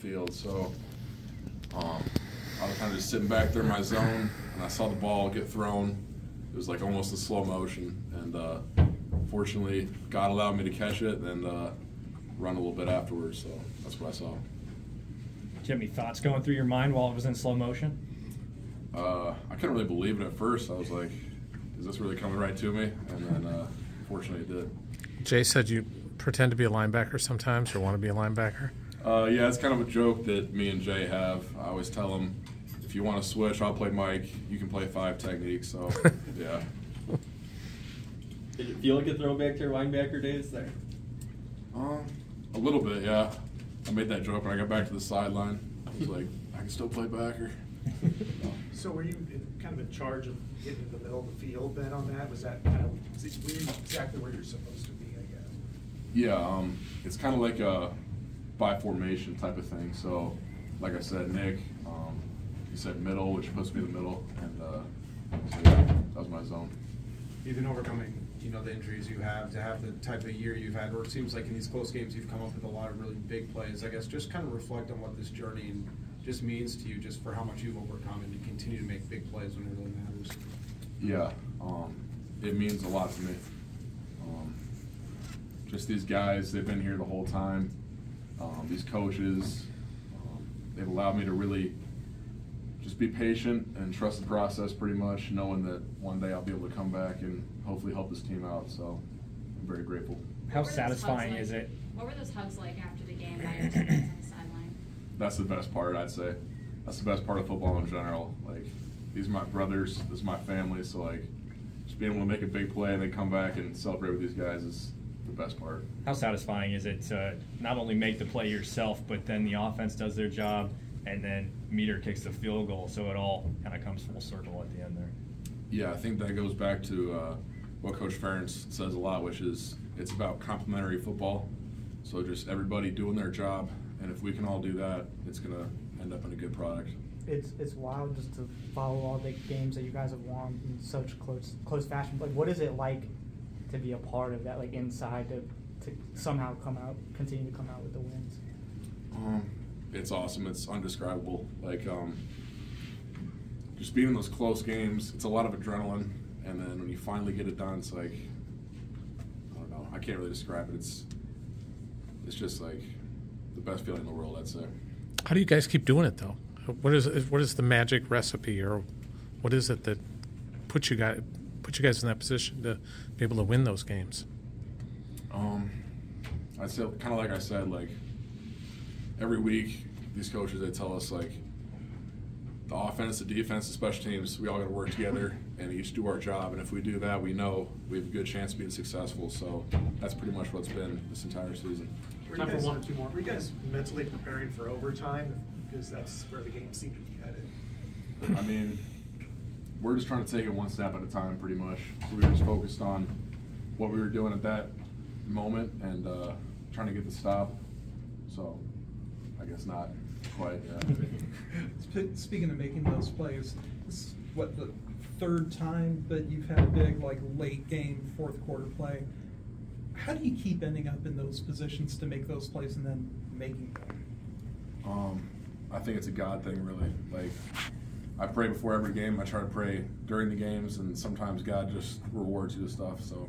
field. So I was kind of just sitting back there in my zone, and I saw the ball get thrown. It was like almost in slow motion, and fortunately, God allowed me to catch it and run a little bit afterwards. So that's what I saw. Did you have any thoughts going through your mind while it was in slow motion? I couldn't really believe it at first. I was like, is this really coming right to me? And then fortunately it did. Jay said you pretend to be a linebacker sometimes or want to be a linebacker. Yeah, it's kind of a joke that me and Jay have. I always tell him, if you want to switch, I'll play Mike. You can play 5 techniques. So, yeah. Did you feel like a throwback to your linebacker days there? A little bit, yeah. I made that joke when I got back to the sideline. I was like, I can still play backer. So were you kind of in charge of getting to the middle of the field then on that? Was that kind of were you exactly where you're supposed to be, I guess? Yeah, it's kind of like a by formation type of thing. So, like I said, Nick, he said middle, which puts me in the middle, and so yeah, that was my zone. Even overcoming, the injuries you have, to have the type of year you've had, where it seems like in these close games you've come up with a lot of really big plays. I guess just kind of reflect on what this journey just means to you, just for how much you've overcome, and to continue to make big plays when it really matters. Yeah, it means a lot to me. Just these guys, they've been here the whole time. These coaches, they've allowed me to really just be patient and trust the process pretty much, knowing that one day I'll be able to come back and hopefully help this team out. So I'm very grateful. How satisfying is it? What were those hugs like after the game by your teammates on the sideline? That's the best part, I'd say. That's the best part of football in general. Like, these are my brothers, this is my family, so like, just being able to make a big play and then come back and celebrate with these guys is the best part. How satisfying is it to not only make the play yourself, but then the offense does their job, and then Meter kicks the field goal, so it all kind of comes full circle at the end there? Yeah, I think that goes back to what Coach Ferentz says a lot, which is it's about complementary football. So just everybody doing their job, and if we can all do that, it's going to end up in a good product. It's wild just to follow all the games that you guys have won in such close fashion. Like, what is it like to be a part of that, like inside to somehow continue to come out with the wins? It's awesome. It's undescribable. Like, just being in those close games, it's a lot of adrenaline, and then when you finally get it done, it's like, I don't know, I can't really describe it. It's just like the best feeling in the world, I'd say. How do you guys keep doing it though? What is the magic recipe, or what is it that puts you guys in that position to be able to win those games? I'd say, kind of like I said, like every week these coaches, they tell us like the offense, the defense, the special teams, we all got to work together and each do our job. And if we do that, we know we have a good chance of being successful. So that's pretty much what's been this entire season. Time for one or two more. Were you guys mentally preparing for overtime? Because that's where the game seemed to be headed. I mean, we're just trying to take it one step at a time, pretty much. So we were just focused on what we were doing at that moment and trying to get the stop. So I guess not quite. Yeah. Speaking of making those plays, this is what, the third time that you've had a big, like, late game, fourth quarter play. How do you keep ending up in those positions to make those plays and then making them? I think it's a God thing, really. Like, I pray before every game. I try to pray during the games, and sometimes God just rewards you with stuff. So